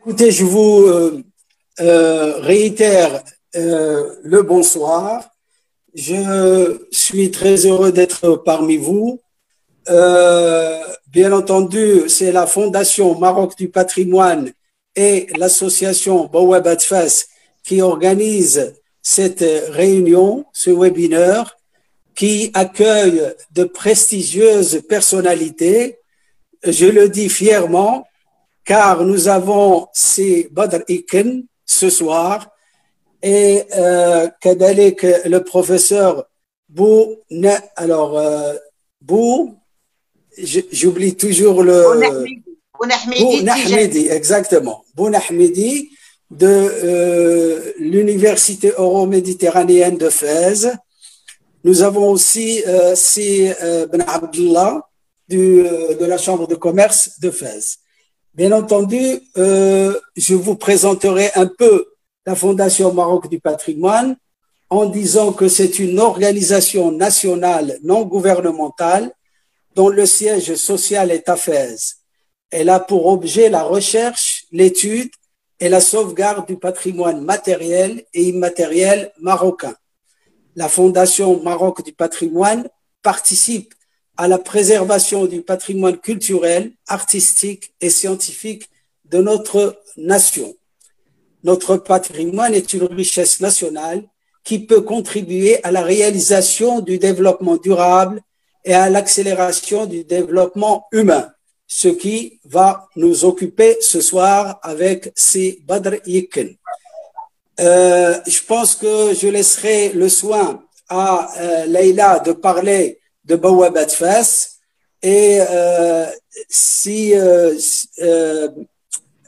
Écoutez, je vous réitère le bonsoir. Je suis très heureux d'être parmi vous. Bien entendu, c'est la Fondation Maroc du patrimoine et l'association Bouab Atfas qui organise cette réunion, ce webinaire, qui accueille de prestigieuses personnalités. Je le dis fièrement, car nous avons ces Badr Iken ce soir et كذلك le professeur j'oublie toujours le Bounahmidi, exactement, Bounahmidi de l'université euro-méditerranéenne de Fès. Nous avons aussi Ben Abdullah de la chambre de commerce de Fès. Bien entendu, je vous présenterai un peu la Fondation Maroc du patrimoine en disant que c'est une organisation nationale non gouvernementale dont le siège social est à Fès. Elle a pour objet la recherche, l'étude et la sauvegarde du patrimoine matériel et immatériel marocain. La Fondation Maroc du patrimoine participe à la préservation du patrimoine culturel, artistique et scientifique de notre nation. Notre patrimoine est une richesse nationale qui peut contribuer à la réalisation du développement durable et à l'accélération du développement humain, ce qui va nous occuper ce soir avec ces Badr Iken. Je pense que je laisserai le soin à Leïla de parler de Bouab Atfas et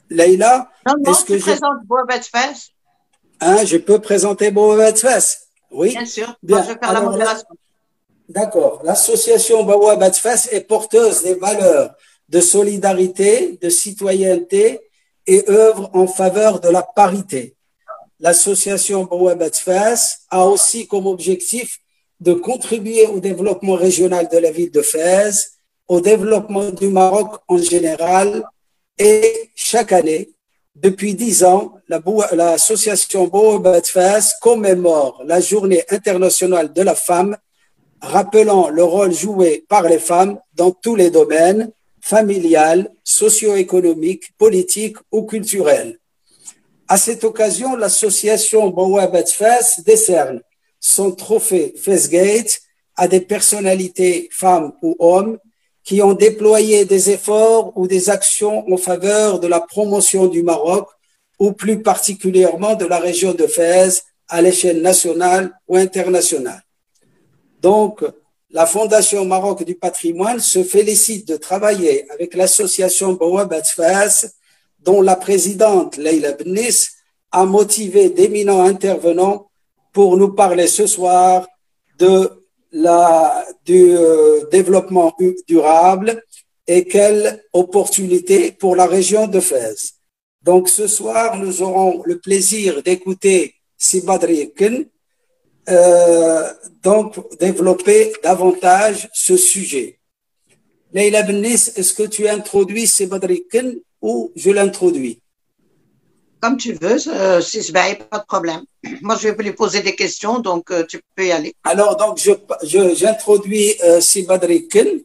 Leïla, est-ce que je présente Bouab Atfas? Je peux présenter Bouab Atfas? Oui. Bien sûr. Bien. Je vais faire la modération. D'accord. L'association Bouab Atfas est porteuse des valeurs de solidarité, de citoyenneté et œuvre en faveur de la parité. L'association Bouab Atfas a aussi comme objectif de contribuer au développement régional de la ville de Fès, au développement du Maroc en général, et chaque année, depuis 10 ans, l'association Bouab Atfas commémore la Journée internationale de la femme, rappelant le rôle joué par les femmes dans tous les domaines, familial, socio-économique, politique ou culturel. À cette occasion, l'association Bouab Atfas décerne son trophée Fès-Gate à des personnalités, femmes ou hommes, qui ont déployé des efforts ou des actions en faveur de la promotion du Maroc ou plus particulièrement de la région de Fès à l'échelle nationale ou internationale. Donc, la Fondation Maroc du patrimoine se félicite de travailler avec l'association Bouab Atfas, dont la présidente Leïla Bennis a motivé d'éminents intervenants pour nous parler ce soir du développement durable et quelle opportunité pour la région de Fès. Donc ce soir, nous aurons le plaisir d'écouter si Badr Iken donc développer davantage ce sujet. Leïla Bennis, est-ce que tu introduis si Badr Iken ou je l'introduis? Comme tu veux, Sisbaï, pas de problème. Moi, je vais lui poser des questions, donc tu peux y aller. Alors, donc, j'introduis si Badr Iken.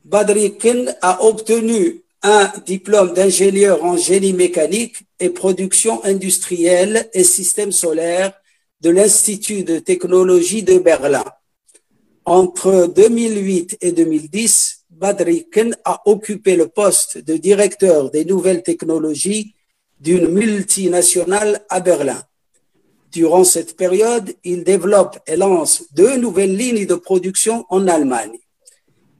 Badr Iken a obtenu un diplôme d'ingénieur en génie mécanique et production industrielle et système solaire de l'Institut de technologie de Berlin. Entre 2008 et 2010, Badr Iken a occupé le poste de directeur des nouvelles technologies d'une multinationale à Berlin. Durant cette période, il développe et lance 2 nouvelles lignes de production en Allemagne.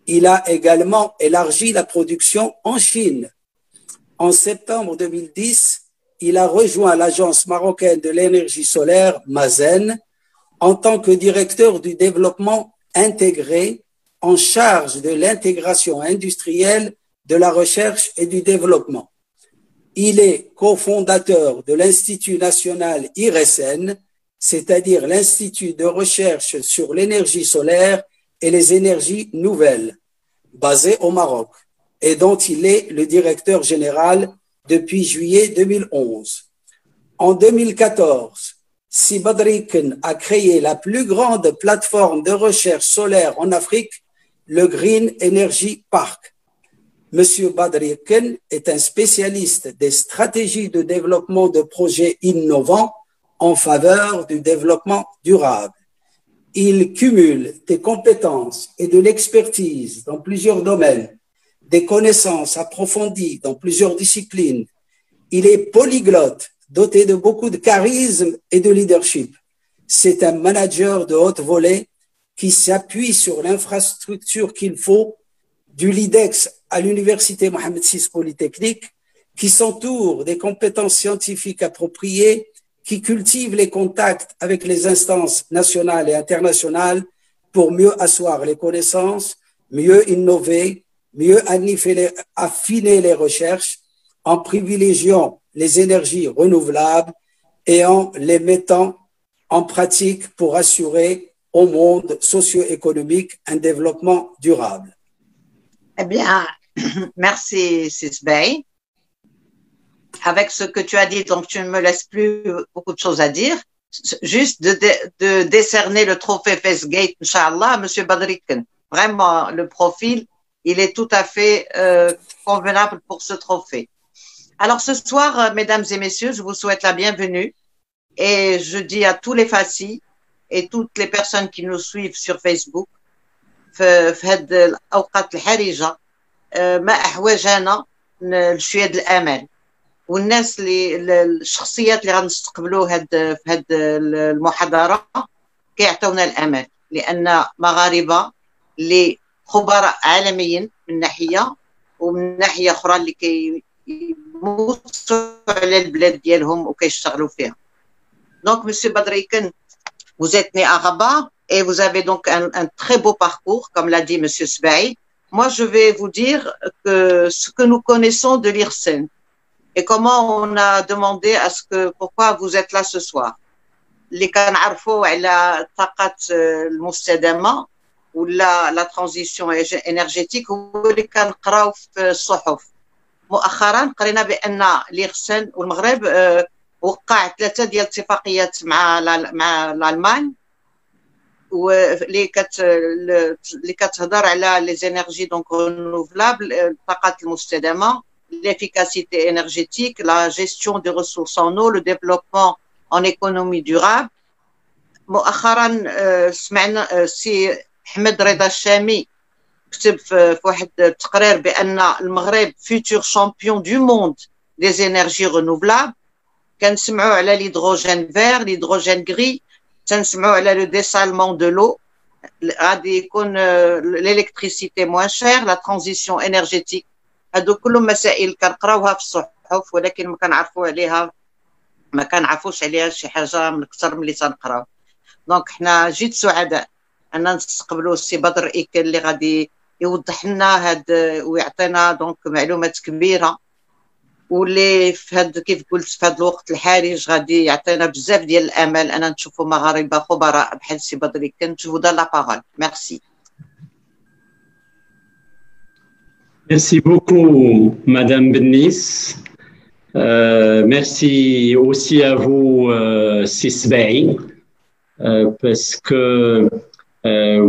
Il a également élargi la production en Chine. En septembre 2010, il a rejoint l'Agence marocaine de l'énergie solaire, MASEN, en tant que directeur du développement intégré en charge de l'intégration industrielle, de la recherche et du développement. Il est cofondateur de l'Institut national IRSN, c'est-à-dire l'Institut de recherche sur l'énergie solaire et les énergies nouvelles, basé au Maroc, et dont il est le directeur général depuis juillet 2011. En 2014, Si Badriken a créé la plus grande plateforme de recherche solaire en Afrique, le Green Energy Park. Monsieur Badriken est un spécialiste des stratégies de développement de projets innovants en faveur du développement durable. Il cumule des compétences et de l'expertise dans plusieurs domaines, des connaissances approfondies dans plusieurs disciplines. Il est polyglotte, doté de beaucoup de charisme et de leadership. C'est un manager de haute volée qui s'appuie sur l'infrastructure qu'il faut, du LIDEX à l'Université Mohamed VI Polytechnique, qui s'entoure des compétences scientifiques appropriées, qui cultive les contacts avec les instances nationales et internationales pour mieux asseoir les connaissances, mieux innover, mieux affiner les recherches en privilégiant les énergies renouvelables et en les mettant en pratique pour assurer au monde socio-économique un développement durable. Eh bien, merci Sisbey. Avec ce que tu as dit, donc tu ne me laisses plus beaucoup de choses à dire. Juste de décerner le trophée Festgate, Inch'Allah, à M. Badriken. Vraiment, le profil, il est tout à fait convenable pour ce trophée. Alors ce soir, mesdames et messieurs, je vous souhaite la bienvenue et je dis à tous les fassis et toutes les personnes qui nous suivent sur Facebook, في هاد الأوقات الحرجة ما أحوجنا لشوية الأمل والناس الشخصيات اللي غنستقبلوا في هاد المحاضرة كيعطيونا الأمل لأن مغاربة اللي خبراء عالميين من ناحية ومن ناحية أخرى اللي كيموتوا على البلاد ديالهم وكيشتغلوا فيها. Donc Monsieur Badriken, vous êtes né à Rabat et vous avez donc un très beau parcours, comme l'a dit Monsieur Sbaï. Moi, je vais vous dire que ce que nous connaissons de l'IRSEN et comment on a demandé à ce que, pourquoi vous êtes là ce soir. اللي كنعرفوا على الطاقات المستدامة ولا لا ترانزيسيون énergétique هو اللي كنقراو في الصحف. مؤخرا قرينا بأن l'IRSEN والمغرب وقع 3 ديال الاتفاقيات مع الألمان واللي كتهضر على لي زينيرجي دونك رينوفلابل الطاقات المستدامه l'efficacité énergétique, la gestion des ressources en eau, le développement en économie durable. مؤخرا سمعنا سي حمد رضا الشامي كتب في واحد التقرير بان المغرب futur champion du monde des énergies renouvelables. كنسمعوا على l'hydrogène vert, l'hydrogène gris, تنسمعوا على le dessalement de l'eau, غادي يكون l'électricité moins chère, la transition énergétique. هادو كلهم مسائل كنقراوها في الصحف ولكن ما كنعرفوش عليها شي حاجه من اكثر من اللي تنقراو. دونك حنا جد سعداء ان نستقبلوا السي بدر إيكل اللي غادي يوضح لنا هاد ويعطينا دونك معلومات كبيره واللي في هاد كيف قلت في هاد الوقت الحرج غادي يعطينا بزاف ديال الامل ان نشوفوا مغاربه خبراء بحال السي بدر إيكل. جو دون لا بارول. ميرسي. Merci beaucoup, Madame Bennis. Merci aussi à vous, Sisbaï, parce que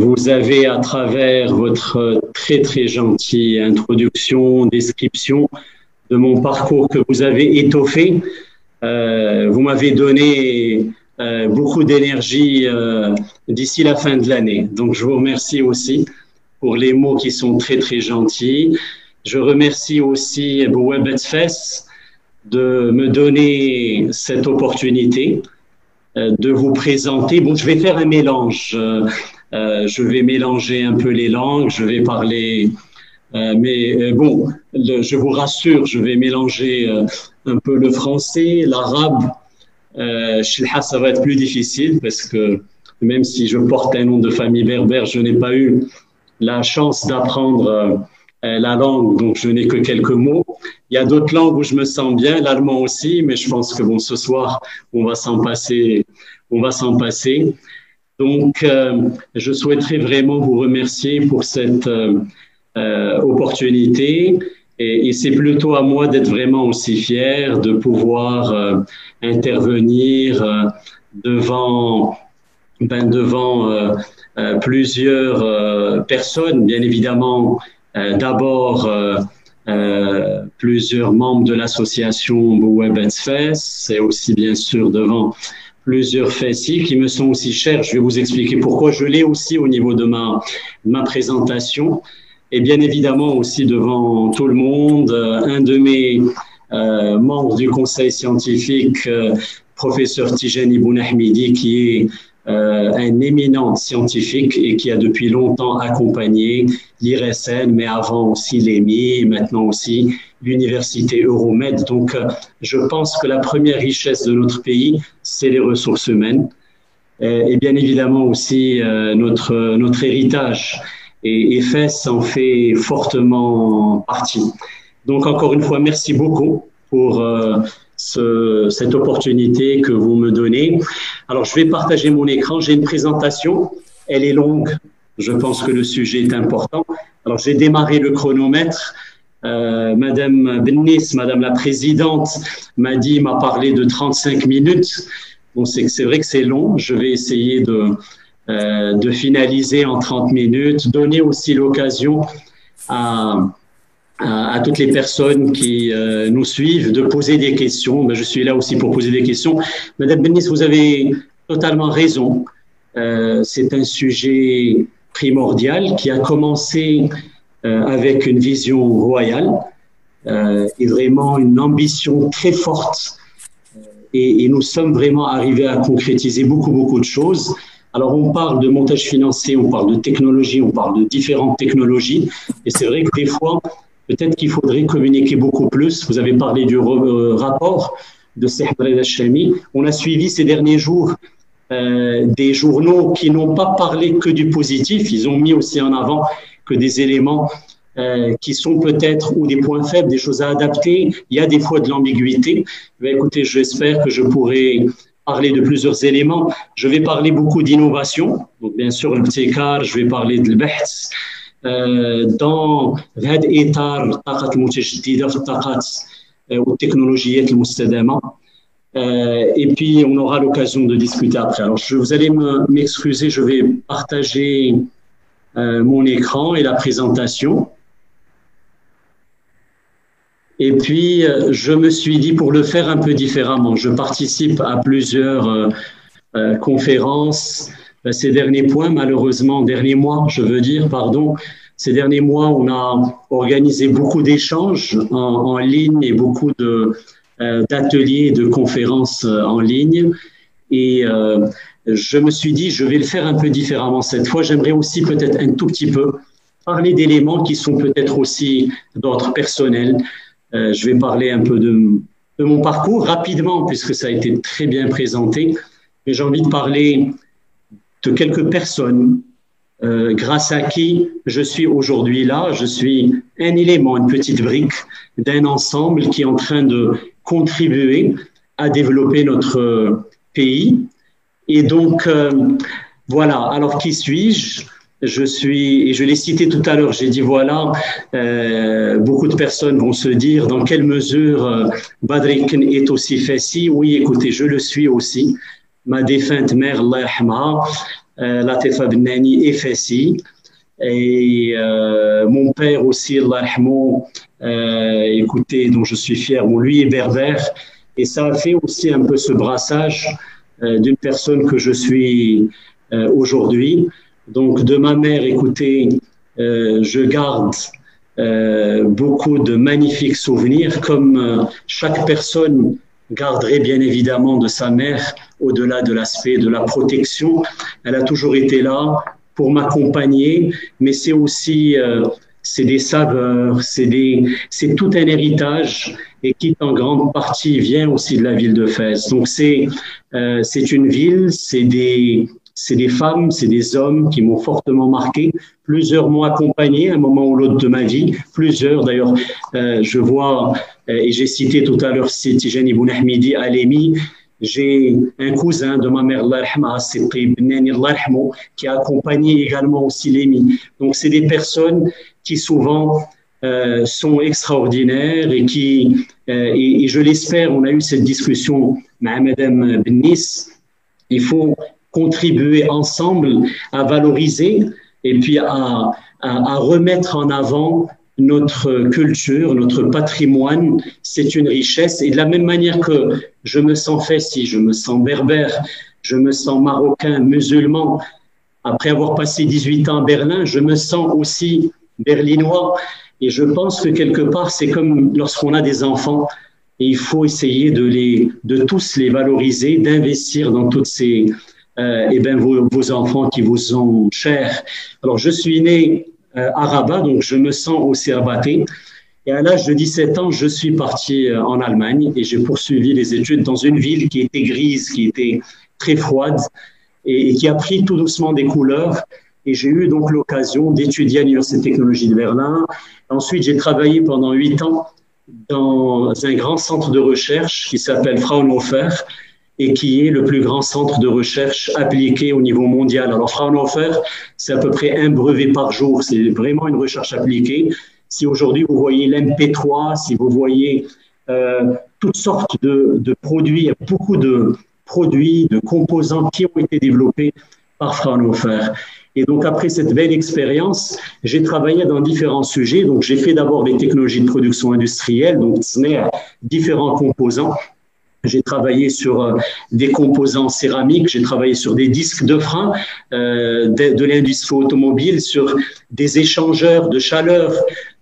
vous avez, à travers votre très très gentille introduction, description de mon parcours que vous avez étoffé, vous m'avez donné beaucoup d'énergie d'ici la fin de l'année. Donc, je vous remercie aussi pour les mots qui sont très, très gentils. Je remercie aussi Bouwa Betfes de me donner cette opportunité de vous présenter. Bon, je vais faire un mélange. Je vais mélanger un peu les langues. Je vais parler... mais bon, je vous rassure, je vais mélanger un peu le français, l'arabe. Chilha, ça va être plus difficile parce que même si je porte un nom de famille berbère, je n'ai pas eu la chance d'apprendre la langue, donc je n'ai que quelques mots. Il y a d'autres langues où je me sens bien, l'allemand aussi, mais je pense que bon, ce soir, on va s'en passer. Donc, je souhaiterais vraiment vous remercier pour cette opportunité Et c'est plutôt à moi d'être vraiment aussi fier de pouvoir intervenir devant plusieurs personnes, bien évidemment, d'abord plusieurs membres de l'association Bouwa Batfess, et aussi bien sûr devant plusieurs fessi qui me sont aussi chers. Je vais vous expliquer pourquoi. Je l'ai aussi au niveau de ma présentation, et bien évidemment aussi devant tout le monde, un de mes membres du conseil scientifique, professeur Tijani Bounahmidi, qui est un éminent scientifique et qui a depuis longtemps accompagné l'IRSN, mais avant aussi l'EMI, et maintenant aussi l'université Euromed. Donc, je pense que la première richesse de notre pays, c'est les ressources humaines, et bien évidemment aussi notre héritage. Et FES en fait fortement partie. Donc, encore une fois, merci beaucoup pour cette opportunité que vous me donnez. Alors, je vais partager mon écran. J'ai une présentation. Elle est longue. Je pense que le sujet est important. Alors, j'ai démarré le chronomètre. Madame Bennis, Madame la Présidente, m'a parlé de 35 minutes. Bon, c'est vrai que c'est long. Je vais essayer de finaliser en 30 minutes. Donner aussi l'occasion à toutes les personnes qui nous suivent de poser des questions. Ben, je suis là aussi pour poser des questions. Madame Bennis, vous avez totalement raison. C'est un sujet primordial qui a commencé avec une vision royale et vraiment une ambition très forte. Et nous sommes vraiment arrivés à concrétiser beaucoup de choses. Alors, on parle de montage financier, on parle de technologie, on parle de différentes technologies. Et c'est vrai que des fois, peut-être qu'il faudrait communiquer beaucoup plus. Vous avez parlé du rapport de Sehbred Hachemi. On a suivi ces derniers jours des journaux qui n'ont pas parlé que du positif. Ils ont mis aussi en avant que des éléments qui sont peut-être ou des points faibles, des choses à adapter. Il y a des fois de l'ambiguïté. Mais écoutez, j'espère que je pourrai parler de plusieurs éléments. Je vais parler beaucoup d'innovation. Donc, bien sûr, le petit car, je vais parler de l'bahth. dans هذا الإطار الطاقة المتجددة في الطاقات والتكنولوجيات المستدامة. Et puis, on aura l'occasion de discuter après. Alors, vous allez m'excuser, je vais partager mon écran et la présentation. Et puis, je me suis dit, pour le faire un peu différemment, je participe à plusieurs conférences. Ces derniers points, malheureusement, derniers mois, je veux dire, pardon, ces derniers mois, on a organisé beaucoup d'échanges en ligne et beaucoup d'ateliers et de conférences en ligne. Et je me suis dit, je vais le faire un peu différemment cette fois. J'aimerais aussi peut-être un tout petit peu parler d'éléments qui sont peut-être aussi d'ordre personnel. Je vais parler un peu de mon parcours rapidement, puisque ça a été très bien présenté. Mais j'ai envie de parler de quelques personnes grâce à qui je suis aujourd'hui là. Je suis un élément, une petite brique d'un ensemble qui est en train de contribuer à développer notre pays. Et donc, voilà. Alors, qui suis-je? Je suis, et je l'ai cité tout à l'heure, j'ai dit voilà, beaucoup de personnes vont se dire dans quelle mesure Badriken est aussi fessi. Oui, écoutez, je le suis aussi. Ma défunte mère, Allah yarhamha, Latifa Bennani, est fessi. Et mon père aussi, Allah yarhamou, écoutez, dont je suis fier, bon, lui est berbère. Et ça a fait aussi un peu ce brassage d'une personne que je suis aujourd'hui. Donc, de ma mère, écoutez, je garde beaucoup de magnifiques souvenirs, comme chaque personne garderait bien évidemment de sa mère, au-delà de l'aspect de la protection. Elle a toujours été là pour m'accompagner, mais c'est aussi c'est des saveurs, c'est tout un héritage et qui en grande partie vient aussi de la ville de Fès. Donc, c'est une ville, c'est des femmes, c'est des hommes qui m'ont fortement marqué. Plusieurs m'ont accompagné à un moment ou l'autre de ma vie. Plusieurs, d'ailleurs, je vois, et j'ai cité tout à l'heure Tijani Bounahmidi à l'EMI. J'ai un cousin de ma mère, Allah yarhamha, qui a accompagné également aussi l'EMI. Donc, c'est des personnes qui souvent sont extraordinaires et et je l'espère, on a eu cette discussion avec Madame Bennis, il faut contribuer ensemble à valoriser et puis à remettre en avant notre culture, notre patrimoine. C'est une richesse. Et de la même manière que je me sens fessi, je me sens berbère, je me sens marocain, musulman, après avoir passé 18 ans à Berlin, je me sens aussi berlinois. Et je pense que quelque part, c'est comme lorsqu'on a des enfants, et il faut essayer de tous les valoriser, d'investir dans toutes ces, vos enfants qui vous sont chers. Alors, je suis né à Rabat, donc je me sens aussi rabaté. Et à l'âge de 17 ans, je suis parti en Allemagne et j'ai poursuivi les études dans une ville qui était grise, qui était très froide et qui a pris tout doucement des couleurs. Et j'ai eu donc l'occasion d'étudier à l'Université de technologie de Berlin. Ensuite, j'ai travaillé pendant 8 ans dans un grand centre de recherche qui s'appelle Fraunhofer et qui est le plus grand centre de recherche appliqué au niveau mondial. Alors Fraunhofer, c'est à peu près un brevet par jour. C'est vraiment une recherche appliquée. Si aujourd'hui vous voyez l'MP3, si vous voyez toutes sortes de produits, il y a beaucoup de produits, de composants qui ont été développés par Fraunhofer. Et donc, après cette belle expérience, j'ai travaillé dans différents sujets. Donc, j'ai fait d'abord des technologies de production industrielle, donc différents composants. J'ai travaillé sur des composants céramiques, j'ai travaillé sur des disques de frein de l'industrie automobile, sur des échangeurs de chaleur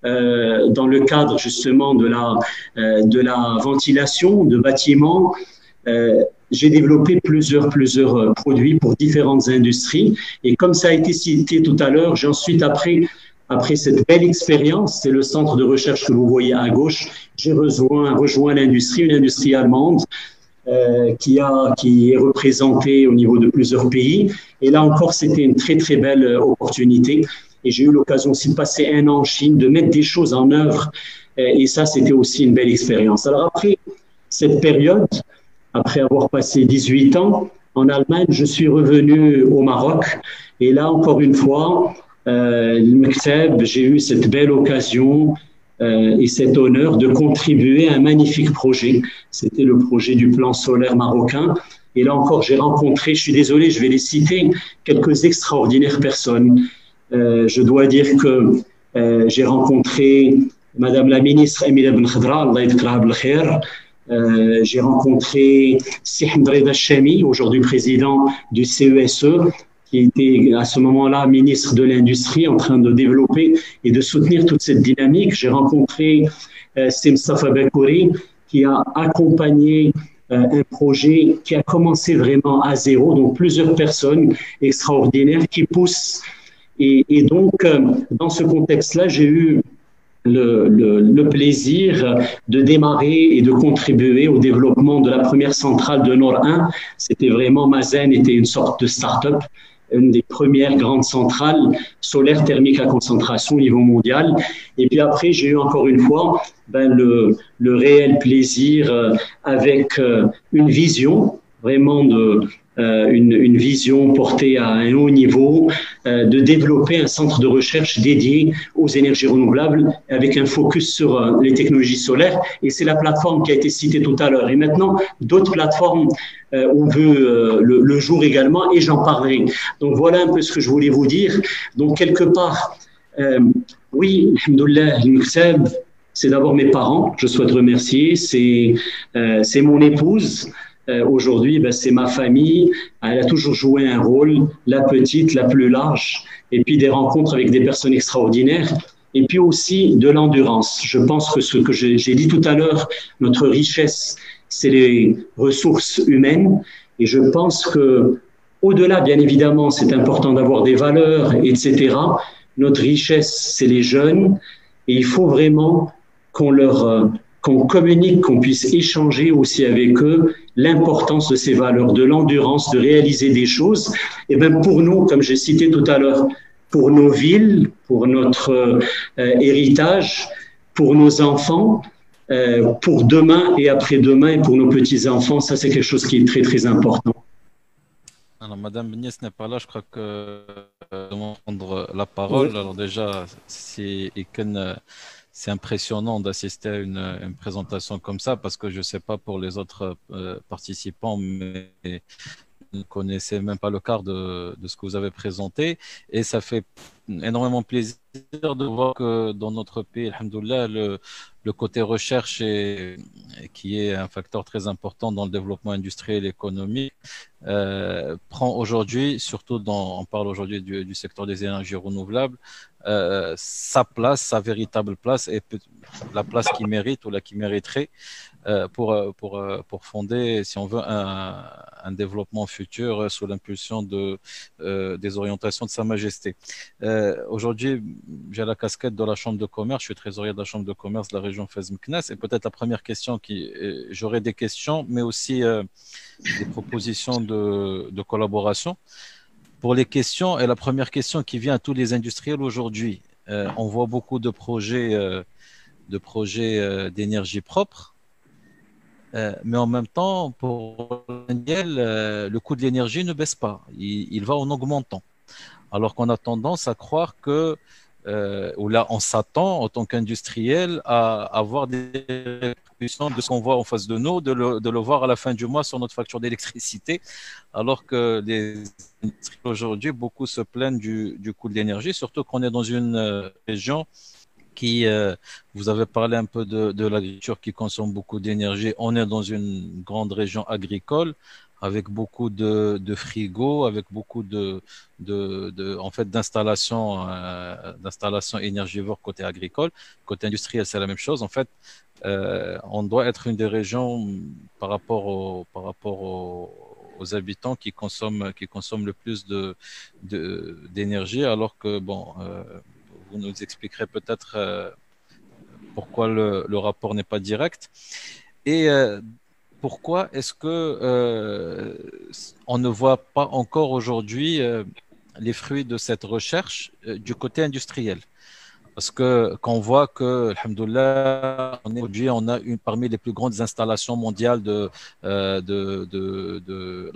dans le cadre justement de la ventilation de bâtiments. J'ai développé plusieurs produits pour différentes industries. Et comme ça a été cité tout à l'heure, j'ai ensuite, après cette belle expérience, c'est le centre de recherche que vous voyez à gauche, j'ai rejoint l'industrie, une industrie allemande qui est représentée au niveau de plusieurs pays. Et là encore, c'était une très, très belle opportunité. Et j'ai eu l'occasion aussi de passer 1 an en Chine, de mettre des choses en œuvre. Et ça, c'était aussi une belle expérience. Alors après cette période, après avoir passé 18 ans en Allemagne, je suis revenu au Maroc. Et là, encore une fois, le Mekteb, j'ai eu cette belle occasion et cet honneur de contribuer à un magnifique projet. C'était le projet du plan solaire marocain. Et là encore, j'ai rencontré, je suis désolé, je vais les citer, quelques extraordinaires personnes. Je dois dire que j'ai rencontré Madame la ministre Emile Ben Khadra, Allah yadkirha bil khair. J'ai rencontré Sihamd Reda Chami, aujourd'hui président du CESE, qui était à ce moment-là ministre de l'Industrie, en train de développer et de soutenir toute cette dynamique. J'ai rencontré Mustafa Bakouri, qui a accompagné un projet qui a commencé vraiment à zéro, donc plusieurs personnes extraordinaires qui poussent. Et donc, dans ce contexte-là, j'ai eu le plaisir de démarrer et de contribuer au développement de la première centrale de Nord 1. C'était vraiment, Mazen était une sorte de start-up, une des premières grandes centrales solaires thermiques à concentration au niveau mondial. Et puis après, j'ai eu encore une fois le réel plaisir avec une vision vraiment une vision portée à un haut niveau, de développer un centre de recherche dédié aux énergies renouvelables avec un focus sur les technologies solaires. Et c'est la plateforme qui a été citée tout à l'heure. Et maintenant, d'autres plateformes ont vu le jour également, et j'en parlerai. Donc voilà un peu ce que je voulais vous dire. Donc quelque part, oui, alhamdoulilah, l'Ukseb, c'est d'abord mes parents, je souhaite remercier, c'est mon épouse. Aujourd'hui, c'est ma famille. Elle a toujours joué un rôle, la petite, la plus large, et puis des rencontres avec des personnes extraordinaires, et puis aussi de l'endurance. Je pense que ce que j'ai dit tout à l'heure, notre richesse, c'est les ressources humaines, et je pense que au-delà, bien évidemment, c'est important d'avoir des valeurs, etc. Notre richesse, c'est les jeunes, et il faut vraiment qu'on communique, qu'on puisse échanger aussi avec eux l'importance de ces valeurs, de l'endurance, de réaliser des choses. Et bien pour nous, comme j'ai cité tout à l'heure, pour nos villes, pour notre héritage, pour nos enfants, pour demain et après-demain, et pour nos petits-enfants, ça c'est quelque chose qui est très très important. Alors, Madame Bennis n'est pas là, je crois que nous allons prendre la parole. Oui. Alors déjà, c'est impressionnant d'assister à une présentation comme ça parce que je ne sais pas pour les autres participants, mais ne connaissais même pas le quart de ce que vous avez présenté. Et ça fait énormément plaisir de voir que dans notre pays, alhamdoulilah, le côté recherche, qui est un facteur très important dans le développement industriel et économique, prend aujourd'hui, surtout on parle aujourd'hui du secteur des énergies renouvelables, sa place, sa véritable place, et la place qu'il mérite ou la qu'il mériterait pour fonder, si on veut, un développement futur sous l'impulsion des orientations de Sa Majesté. Aujourd'hui, j'ai la casquette de la Chambre de commerce, je suis trésorier de la Chambre de commerce de la région Fès-Meknès, et peut-être la première question j'aurai des questions, mais aussi des propositions de collaboration. Pour les questions, et la première question qui vient à tous les industriels aujourd'hui, on voit beaucoup de projets d'énergie propre. Mais en même temps, pour l'indiel, le coût de l'énergie ne baisse pas, il va en augmentant. Alors qu'on a tendance à croire que, ou là on s'attend en tant qu'industriel à avoir des répercussions de ce qu'on voit en face de nous, de le voir à la fin du mois sur notre facture d'électricité, alors que les industriels aujourd'hui, beaucoup se plaignent du coût de l'énergie, surtout qu'on est dans une région qui, vous avez parlé un peu de l'agriculture qui consomme beaucoup d'énergie. On est dans une grande région agricole avec beaucoup de frigos, avec beaucoup en fait, d'installations énergivores côté agricole. Côté industriel, c'est la même chose. En fait, on doit être une des régions par rapport aux habitants qui consomment le plus d'énergie, alors que, bon, vous nous expliquerez peut-être pourquoi le rapport n'est pas direct. Et pourquoi est-ce que on ne voit pas encore aujourd'hui les fruits de cette recherche du côté industriel? Parce que quand on voit que, alhamdoulilah, aujourd'hui, on a parmi les plus grandes installations mondiales de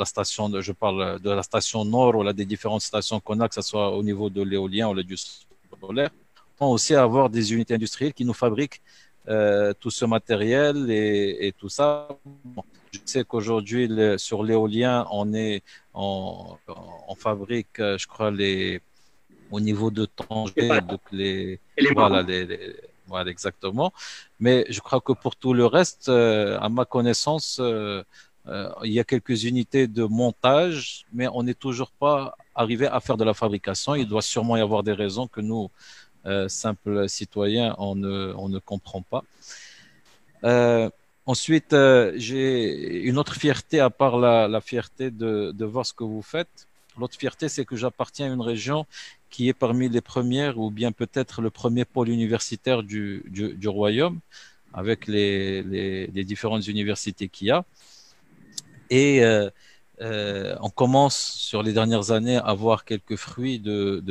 la station, je parle de la station Nord, ou là, des différentes stations qu'on a, que ce soit au niveau de l'éolien ou du solaire, on peut aussi avoir des unités industrielles qui nous fabriquent tout ce matériel et tout ça. Bon, je sais qu'aujourd'hui, sur l'éolien, on fabrique, je crois, au niveau de Tanger, donc voilà, exactement. Mais je crois que pour tout le reste, à ma connaissance, il y a quelques unités de montage, mais on n'est toujours pas arrivé à faire de la fabrication. Il doit sûrement y avoir des raisons que nous, simples citoyens, on ne comprend pas. Ensuite, j'ai une autre fierté, à part la fierté de voir ce que vous faites. L'autre fierté, c'est que j'appartiens à une région qui est parmi les premières, ou bien peut-être le premier pôle universitaire du royaume, avec les différentes universités qu'il y a. Et on commence sur les dernières années à voir quelques fruits de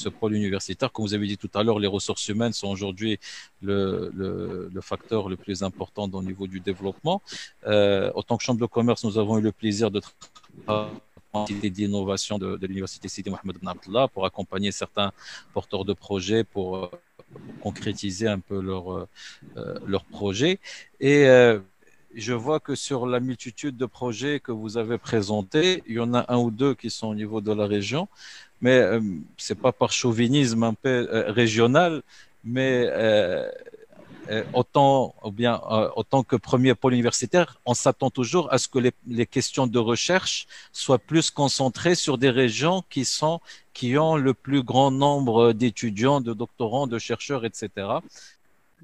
ce pôle universitaire. Comme vous avez dit tout à l'heure, les ressources humaines sont aujourd'hui le facteur le plus important au niveau du développement. En tant que Chambre de commerce, nous avons eu le plaisir de travailler d'innovation de l'université Sidi Mohamed Ben Abdallah pour accompagner certains porteurs de projets pour concrétiser un peu leurs projets. Et je vois que sur la multitude de projets que vous avez présentés, il y en a un ou deux qui sont au niveau de la région, mais c'est pas par chauvinisme un peu régional, mais autant que premier pôle universitaire, on s'attend toujours à ce que les questions de recherche soient plus concentrées sur des régions qui ont le plus grand nombre d'étudiants, de doctorants, de chercheurs, etc.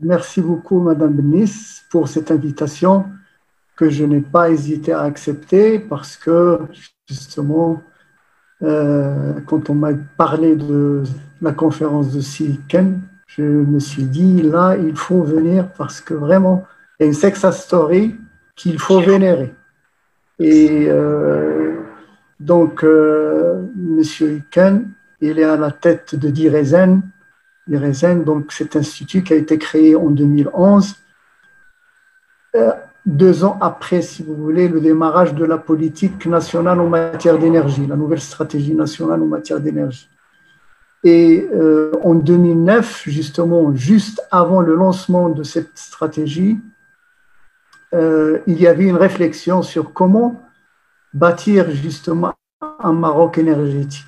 Merci beaucoup, Madame Benis, pour cette invitation que je n'ai pas hésité à accepter parce que, justement, quand on m'a parlé de la conférence de Silicon, je me suis dit, là, il faut venir parce que vraiment, il y a une success story qu'il faut vénérer. Et donc, Monsieur Iken, il est à la tête de DIRESEN. DIRESEN, donc, cet institut qui a été créé en 2011, 2 ans après, si vous voulez, le démarrage de la politique nationale en matière d'énergie, la nouvelle stratégie nationale en matière d'énergie. Et en 2009, justement, juste avant le lancement de cette stratégie, il y avait une réflexion sur comment bâtir justement un Maroc énergétique.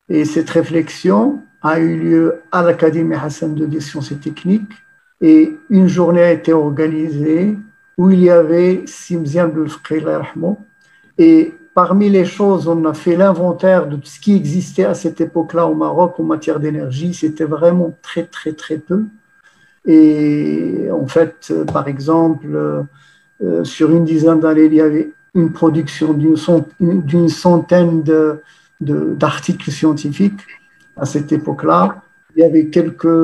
Et cette réflexion a eu lieu à l'Académie Hassan II des sciences et techniques, et une journée a été organisée où il y avait Simzi Abdel Fqih, et parmi les choses, on a fait l'inventaire de tout ce qui existait à cette époque-là au Maroc en matière d'énergie. C'était vraiment très, très, très peu. Et en fait, par exemple, sur une dizaine d'années, il y avait une production d'une centaine d'articles scientifiques à cette époque-là. Il y avait quelques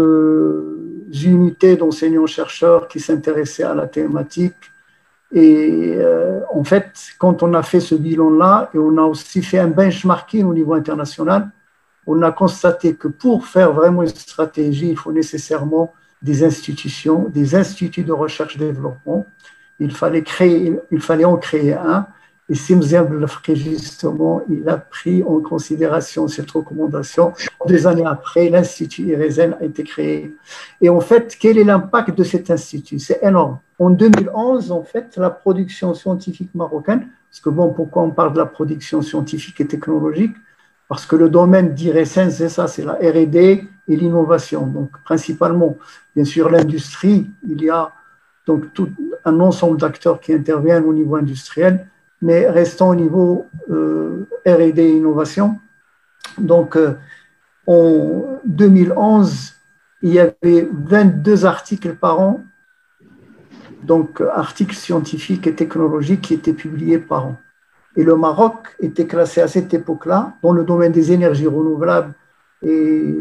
unités d'enseignants-chercheurs qui s'intéressaient à la thématique. Et en fait, quand on a fait ce bilan-là, et on a aussi fait un benchmarking au niveau international, on a constaté que pour faire vraiment une stratégie, il faut nécessairement des institutions, des instituts de recherche-développement. Il fallait en créer un. Et Simzi Abdel Fqih, justement, il a pris en considération cette recommandation. 2 années après, l'Institut IRESEN a été créé. Et en fait, quel est l'impact de cet institut? C'est énorme. En 2011, en fait, la production scientifique marocaine, parce que bon, pourquoi on parle de la production scientifique et technologique? Parce que le domaine d'IRESEN, c'est ça, c'est la R&D et l'innovation. Donc, principalement, bien sûr, l'industrie, il y a donc tout un ensemble d'acteurs qui interviennent au niveau industriel, mais restons au niveau R&D et innovation. Donc, en 2011, il y avait 22 articles par an, donc articles scientifiques et technologiques qui étaient publiés par an. Et le Maroc était classé à cette époque-là, dans le domaine des énergies renouvelables et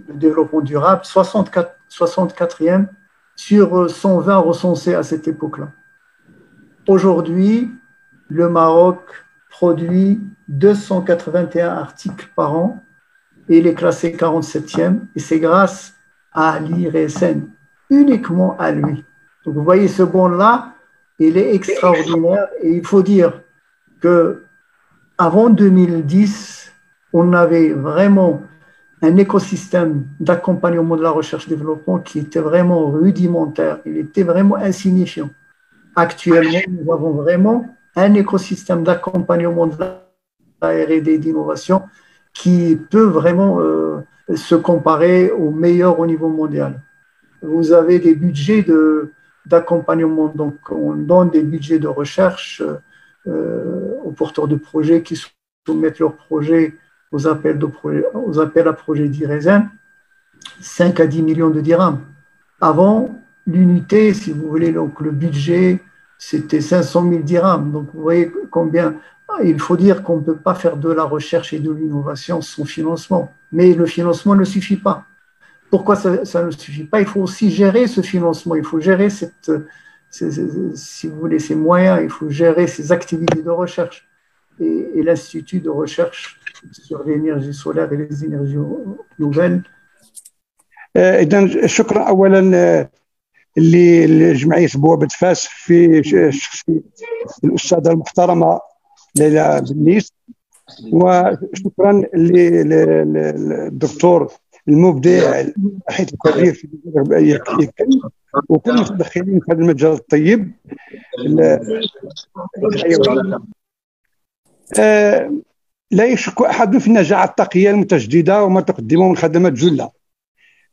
le développement durable, 64e sur 120 recensés à cette époque-là. Aujourd'hui, le Maroc produit 281 articles par an et il est classé 47e, et c'est grâce à l'IRESEN, uniquement à lui. Donc vous voyez, ce bond-là, il est extraordinaire, et il faut dire qu'avant 2010, on avait vraiment un écosystème d'accompagnement de la recherche-développement qui était vraiment rudimentaire, il était vraiment insignifiant. Actuellement, nous avons vraiment un écosystème d'accompagnement de la R&D d'innovation qui peut vraiment se comparer aux meilleurs au niveau mondial. Vous avez des budgets d'accompagnement, donc on donne des budgets de recherche aux porteurs de projets qui soumettent leurs projets aux appels à projets d'IRESEN, 5 à 10 millions de dirhams. Avant, l'unité, si vous voulez, donc le budget, c'était 500 000 dirhams. Donc, vous voyez combien. Il faut dire qu'on ne peut pas faire de la recherche et de l'innovation sans financement. Mais le financement ne suffit pas. Pourquoi ça ne suffit pas? Il faut aussi gérer ce financement. Il faut gérer si vous voulez, ces moyens. Il faut gérer ces activités de recherche. Et l'Institut de recherche sur l'énergie solaire et les énergies nouvelles. إذن شكرا أولا لجمعية بوابة فاس في شخصية الأستاذة المحترمة ليلى بنيس، وشكرا للدكتور المبدع الباحث الكبير في وكل المتدخلين في هذا المجال الطيب. لا يشك أحد في النجاعة الطاقية المتجددة وما تقدمه من خدمات جلة،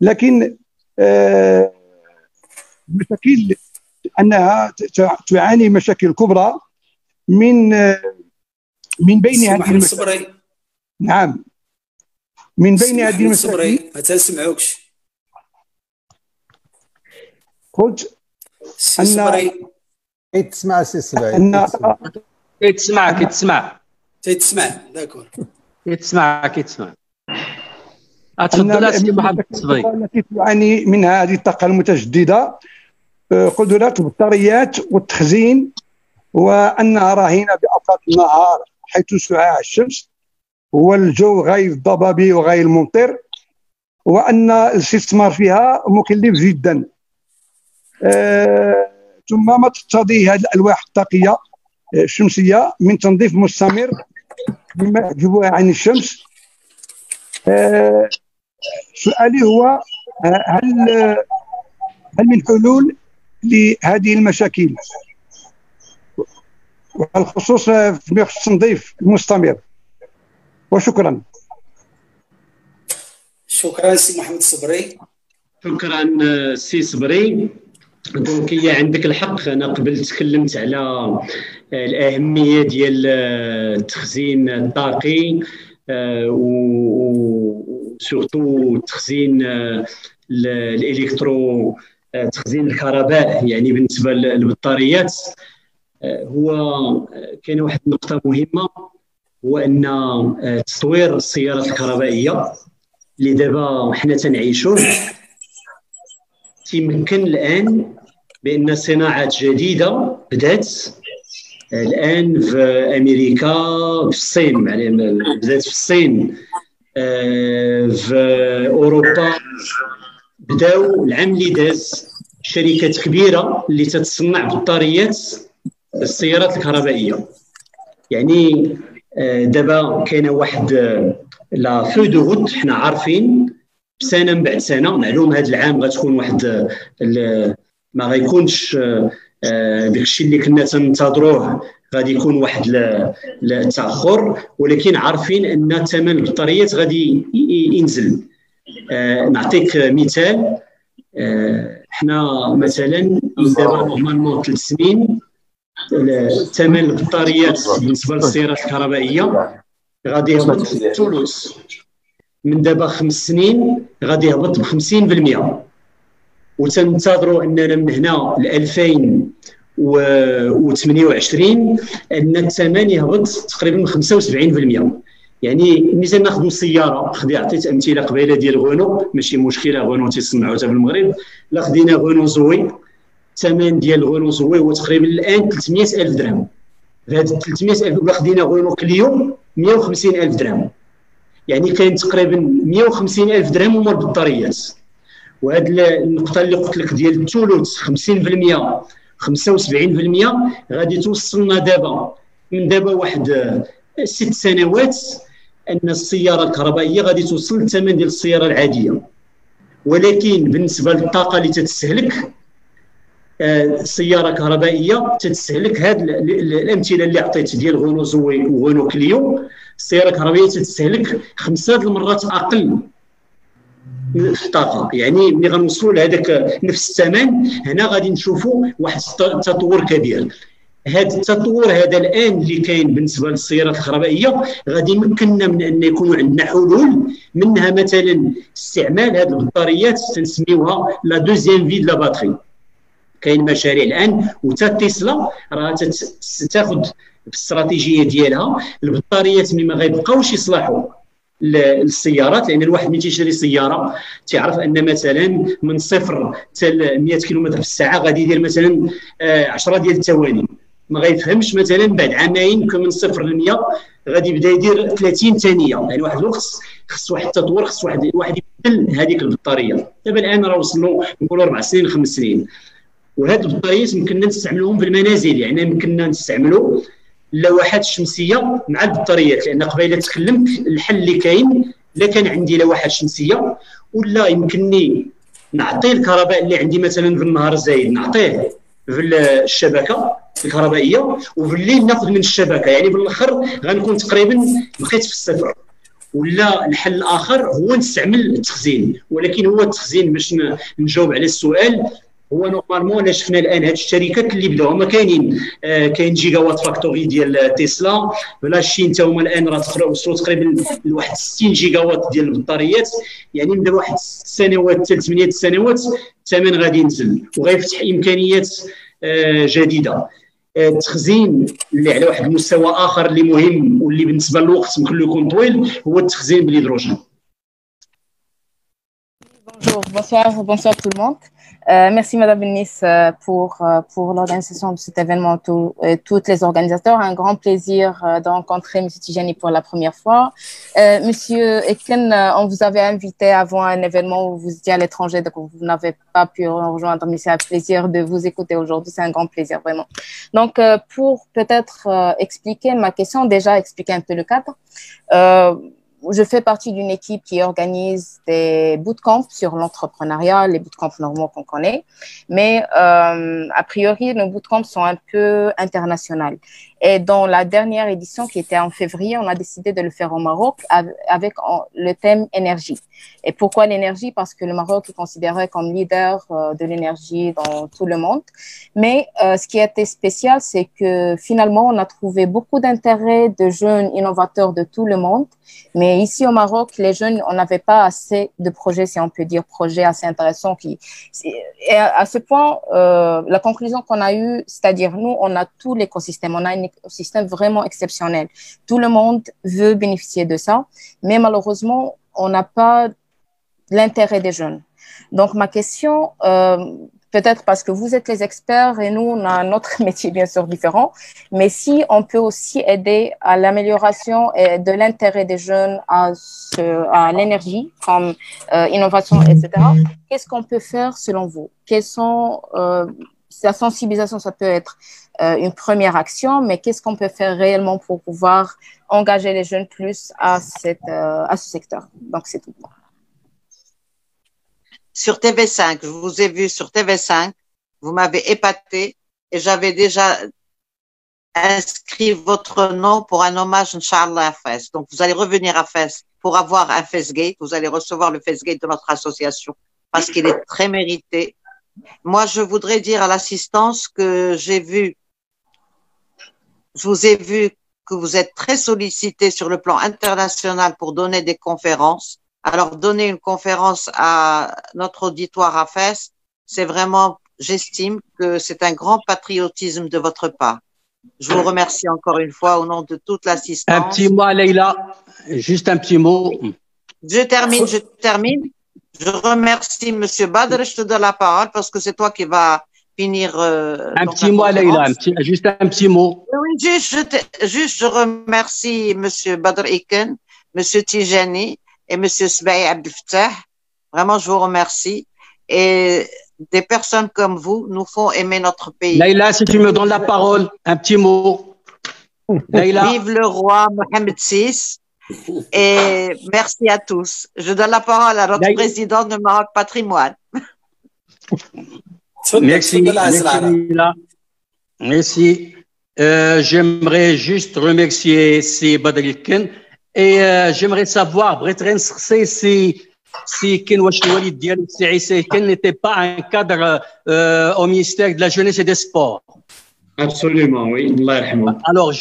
لكن بالتأكيد أنها تعاني مشاكل كبرى من بين هذه المشاكل. نعم، من بين هذه المشاكل. ما تسمعوكش. قلت أن تسمع سي السبعي. تسمع داكور. يتسمع. تفضل اسي محمد الصبري. التي تعاني منها هذه الطاقة المتجددة قدرات البطاريات والتخزين، وأنها رهينة بأوقات النهار حيث شعاع الشمس والجو غير الضبابي وغير الممطر، وأن الاستثمار فيها مكلف جدا. ثم ما تقتضيه هذه الألواح الطاقية الشمسية من تنظيف مستمر مما يحجبها عن الشمس، سؤالي هو هل من حلول لهذه المشاكل والخصوص فيما يخص التنظيف المستمر؟ وشكرا. شكرا سي محمد الصبري. شكرا سي صبري. دونك هي عندك الحق، انا قبل تكلمت على الاهميه ديال التخزين الطاقي وسورتو تخزين الالكترو، تخزين الكهرباء يعني بالنسبه للبطاريات. هو كاين واحد النقطه مهمه، هو ان تطوير السيارات الكهربائيه اللي دابا حنا تنعيشوه تيمكن الان بان صناعات جديده بدات الان في امريكا، في الصين، يعني بدات في الصين، في اوروبا بداو العام اللي داز شركات كبيره اللي تتصنع بطاريات السيارات الكهربائيه. يعني دابا كاينه واحد لا فو دو روت، حنا عارفين سنه من بعد سنه، معلوم هذا العام غتكون واحد ما غيكونش داكشي اللي كنا تنتظروه، غادي يكون واحد التاخر، ولكن عارفين ان ثمن البطاريات غادي ينزل. نعطيك مثال، حنا مثلا دابا نورمالمون 3 سنين ثمن البطاريات بالنسبه للسيارات الكهربائيه غادي يهبط في الثلث، من دابا 5 سنين غادي يهبط ب 50%، وتنتظروا اننا من هنا ل 2028 ان الثمن يهبط تقريبا من 75%. يعني مثلا ناخذوا سياره، عطيت امثله قبيله ديال غونو، ماشي مشكله، غونو تيصنعوها في المغرب. لا خدينا غونو زوي، الثمن ديال غونو زوي هو تقريبا الان 300,000 درهم. هاد 300,000 ولا خدينا غونو كليو 150,000 درهم، يعني كاين تقريبا 150,000 درهم هما البطاريات. وهاد النقطه اللي قلت لك ديال الثلث 50% 75% غادي توصلنا دابا من دابا واحد 6 سنوات ان السياره الكهربائيه غادي توصل للثمن ديال السياره العاديه. ولكن بالنسبه للطاقه اللي تتستهلك، السياره كهربائيه تتستهلك هاد الامثله اللي عطيت ديال غونو زوي وغونو كليو، السياره الكهربائيه تتستهلك 5 المرات اقل في الطاقه. يعني ملي غنوصلوا لهذاك نفس الثمن، هنا غادي نشوفوا واحد التطور كبير. هذا التطور هذا الان اللي كاين بالنسبه للسيارات الكهربائيه غادي يمكننا من ان يكون عندنا حلول، منها مثلا استعمال هذه البطاريات تنسميوها لا دوزيام في لا باتري. كاين مشاريع الان، وتا تسلا راه تاخذ بالاستراتيجيه ديالها البطاريات مما غيبقاوش يصلحوا للسيارات، لان الواحد ملي تيشري سياره تيعرف ان مثلا من 0 حتى 100 كيلومتر في الساعه غادي يدير مثلا 10 ديال الثواني. ما غيفهمش مثلا بعد عامين من 0 ل 100 غادي يبدا يدير 30 ثانيه. يعني واحد الوقت خص واحد التطور، خص واحد يبدل هذيك البطاريه. دابا الان راه وصلوا نقولوا 4 سنين 5 سنين، وهاد البطاريات يمكننا نستعملوهم في المنازل. يعني يمكننا نستعملوا اللوحات الشمسيه مع البطاريات، لان قبيله تكلمت الحل اللي كاين، الا كان عندي لوحات شمسيه ولا يمكنني نعطي الكهرباء اللي عندي مثلا في النهار زايد نعطيه في الشبكه الكهربائيه، وفي الليل ناخذ من الشبكه. يعني بالاخر غنكون تقريبا بقيت في الصفر. ولا الحل الاخر هو نستعمل التخزين، ولكن هو التخزين باش نجاوب على السؤال، هو نورمالمون الا شفنا الان هاد الشركات اللي بداو هما كاينين، كاين جيجا وات فاكتوري ديال تسلا، بلا الشين حتى هما الان راه وصلوا تقريبا لواحد 60 جيجا وات ديال البطاريات. يعني من دابا واحد 6 سنوات حتى 8 سنوات الثمن غادي ينزل وغيفتح امكانيات جديده. التخزين اللي على واحد المستوى اخر اللي مهم واللي بالنسبه للوقت يمكن له يكون طويل هو التخزين بالهيدروجين. Bonjour, bonsoir tout le monde. Merci Madame Benis pour l'organisation de cet événement, toutes les organisateurs. Un grand plaisir de rencontrer M. Tijani pour la première fois. Monsieur Eken, on vous avait invité avant un événement où vous étiez à l'étranger, donc vous n'avez pas pu rejoindre, mais c'est un plaisir de vous écouter aujourd'hui. C'est un grand plaisir, vraiment. Donc, pour peut-être expliquer ma question, déjà expliquer un peu le cadre. je fais partie d'une équipe qui organise des bootcamps sur l'entrepreneuriat, les bootcamps normaux qu'on connaît. Mais a priori, nos bootcamps sont un peu internationaux. Et dans la dernière édition, qui était en février, on a décidé de le faire au Maroc avec le thème énergie. Et pourquoi l'énergie? Parce que le Maroc est considéré comme leader de l'énergie dans tout le monde. Mais ce qui a été spécial, c'est que finalement, on a trouvé beaucoup d'intérêt de jeunes innovateurs de tout le monde. Mais ici au Maroc, les jeunes, on n'avait pas assez de projets, si on peut dire, projets assez intéressants. Et à ce point, la conclusion qu'on a eue, c'est-à-dire nous, on a tout l'écosystème, on a un écosystème vraiment exceptionnel. Tout le monde veut bénéficier de ça, mais malheureusement, on n'a pas l'intérêt des jeunes. Donc, ma question, peut-être parce que vous êtes les experts et nous, on a notre métier bien sûr différent, mais si on peut aussi aider à l'amélioration de l'intérêt des jeunes à l'énergie, comme innovation, etc., qu'est-ce qu'on peut faire selon vous? Quelles sont la sensibilisation, ça peut être une première action, mais qu'est-ce qu'on peut faire réellement pour pouvoir engager les jeunes plus à ce secteur? Donc, c'est tout. Sur TV5, je vous ai vu sur TV5, vous m'avez épaté et j'avais déjà inscrit votre nom pour un hommage, Inch'Allah, à Fès. Donc, vous allez revenir à Fès pour avoir un Fès-Gate. Vous allez recevoir le Fès-Gate de notre association parce qu'il est très mérité. Moi, je voudrais dire à l'assistance que je vous ai vu que vous êtes très sollicité sur le plan international pour donner des conférences. Alors, donner une conférence à notre auditoire à Fès, c'est vraiment, j'estime que c'est un grand patriotisme de votre part. Je vous remercie encore une fois au nom de toute l'assistance. Un petit mot, Leïla. Juste un petit mot. Je termine. Je remercie Monsieur Badr. Je te donne la parole parce que c'est toi qui vas finir. Un petit mot, Leïla. Juste un petit mot. Oui, juste, je remercie Monsieur Badr Iken, Monsieur Tijani et Monsieur Sbaï Abdel Fattah. Vraiment, je vous remercie. Et des personnes comme vous nous font aimer notre pays. Leïla, si tu me donnes la parole, un petit mot. Leïla. Vive le roi Mohamed VI. Et merci à tous. Je donne la parole à notre président de Maroc Patrimoine. Merci. Merci. J'aimerais juste remercier si Badr Iken et j'aimerais savoir, si Ken Wachouali Diallo Ken n'était pas un cadre au ministère de la Jeunesse et des Sports. Absolument, oui. Alors,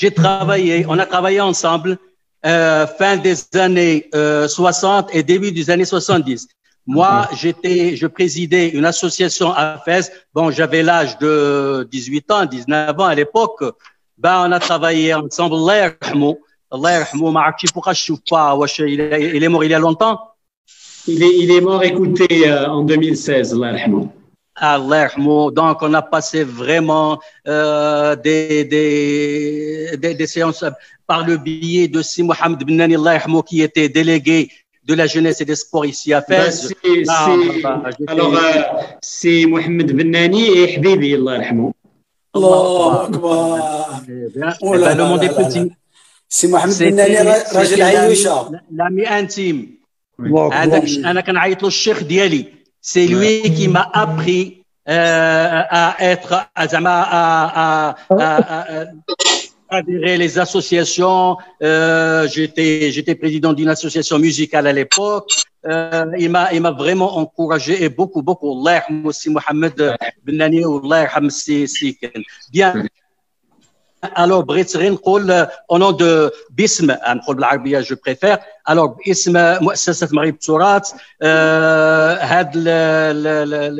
on a travaillé ensemble fin des années 60 et début des années 70. Moi, je présidais une association à Fès. Bon, j'avais l'âge de 18 ans, 19 ans à l'époque. Ben, on a travaillé ensemble. Allah yarhamou, il est mort il y a longtemps. Il est mort, écoutez, en 2016, Allah yarhamou. Allah yarhamou. Donc, on a passé vraiment des séances par le biais de Si Mohamed Bennani, Allah yarhamou, qui était délégué de la jeunesse et des sports ici à Fès. Alors, c'est Mohamed Bennani et Habibi, Allah yarhamou. Allah Akbar. Le monde est petit. C'est Mohamed Bennani, Rajel Aïoucha. L'ami intime. أنا كنعيط له الشيخ ديالي. C'est lui qui m'a appris à être adhérer les associations. J'étais président d'une association musicale à l'époque. Il m'a vraiment encouragé et beaucoup. Allah yarhamou si Mohamed Bennani ou Allah yarham si Ken. Bien. Alors, au nom de باسم نقول بالعربية je préfère. Alors, باسم مؤسسة مغرب التراث هذا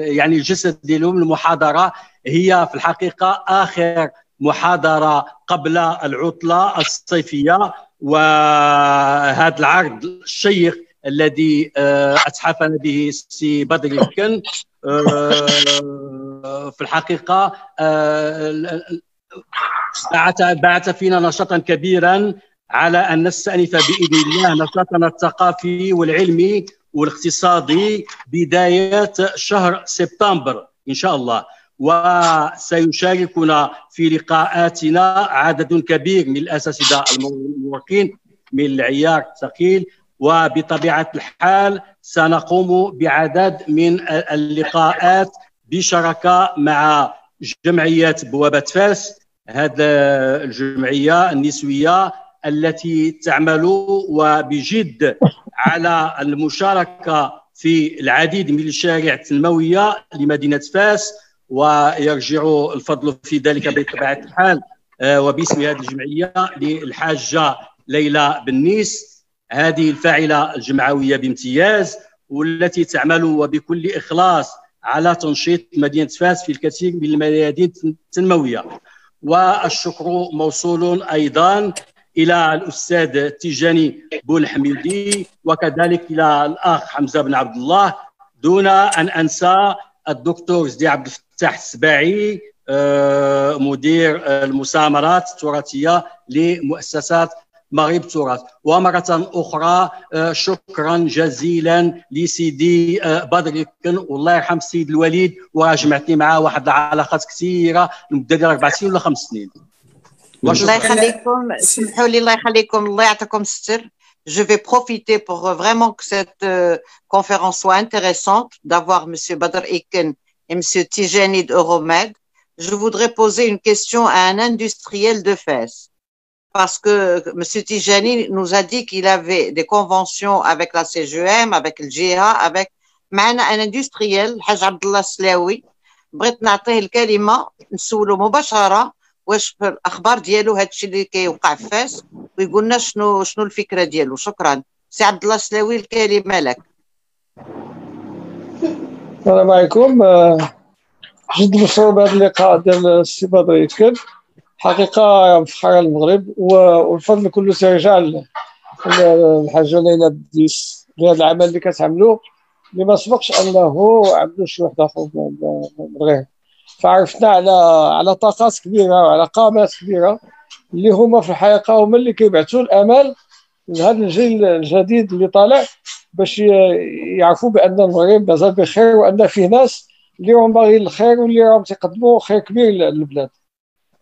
يعني الجسد ديالهم المحاضرة هي في الحقيقة آخر محاضرة قبل العطلة الصيفية، وهذا العرض الشيق الذي أتحفنا به سي بدر إكن في الحقيقة بعث فينا نشاطا كبيرا على أن نستأنف بإذن الله نشاطنا الثقافي والعلمي والاقتصادي بداية شهر سبتمبر إن شاء الله. وسيشاركنا في لقاءاتنا عدد كبير من الأساتذة الموقين من العيار الثقيل وبطبيعة الحال سنقوم بعدد من اللقاءات بشراكة مع جمعية بوابة فاس، هذه الجمعية النسوية التي تعمل وبجد على المشاركة في العديد من المشاريع التنموية لمدينة فاس، ويرجع الفضل في ذلك بطبيعة الحال وباسم هذه الجمعية للحاجة ليلى بنيس، هذه الفاعلة الجمعوية بامتياز والتي تعمل وبكل إخلاص على تنشيط مدينة فاس في الكثير من الميادين التنموية. والشكر موصول أيضا إلى الأستاذ تيجاني بولحميدي وكذلك إلى الأخ حمزة بن عبد الله، دون أن أنسى الدكتور زدي عبد الفتاح السباعي مدير المسامرات التراثية لمؤسسات مغرب تراث. ومرة أخرى شكرا جزيلا لسيدي بدر كن، والله يرحم السيد الوليد، وجمعتني معاه واحد العلاقات كثيرة لمدة ديال 4 سنين ولا 5 سنين. الله يخليكم، اسمحوا لي، الله يخليكم، الله يعطيكم الستر. Je vais profiter pour vraiment que cette conférence soit intéressante, d'avoir M. Badr Eken et M. Tijani d'Euromed. Je voudrais poser une question à un industriel de Fès. Parce que M. Tijani nous a dit qu'il avait des conventions avec la CGM, avec le GIA, avec معنا un industriel, الحاج عبد الله السلاوي. بغيت نعطيه الكلمة نسولو مباشرة واش في الأخبار ديالو هادشي اللي كيوقع في فاس، ويقول لنا شنو الفكرة ديالو. شكرا. سي عبد الله السلاوي الكلمة لك. السلام عليكم. جد مسرور بهذا اللقاء ديال السي بدر يكن، حقيقة فخر المغرب، والفضل كله سيرجع للحاجة ليلى بديس لهذا العمل اللي كتعملو، اللي ما سبقش أنه عملو شي واحد آخر من الغير. فعرفنا على طاقات كبيرة وعلى قامات كبيرة اللي هما في الحقيقة هما اللي كيبعثوا الأمل لهذا الجيل الجديد اللي طالع، باش يعرفوا بأن المغرب مازال بخير، وأن فيه ناس اللي راهم باغيين الخير واللي راهم تيقدموا خير كبير للبلاد.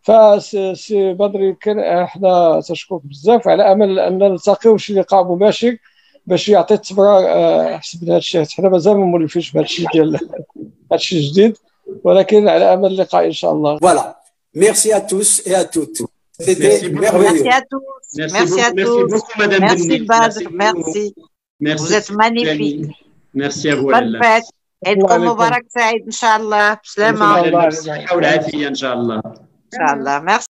فسي بدري كان احنا تشكرك بزاف، على امل ان نلتقيو شي لقاء مباشر باش يعطي التبرع حسب هذا الشيء. حنا مازال ما مولفينش بهذا الشيء ديال هذا الشيء الجديد، ولكن على امل اللقاء ان شاء الله. Voilà. Merci à tous et à toutes. C'était merveilleux. Merci à tous. Merci à tous. Merci Badr. Merci. Vous êtes magnifiques. Merci à vous. Bonne fête. عيدكم مبارك سعيد ان شاء الله. بسلامة. بالصحة والعافية ان شاء الله. ان شاء الله. Merci.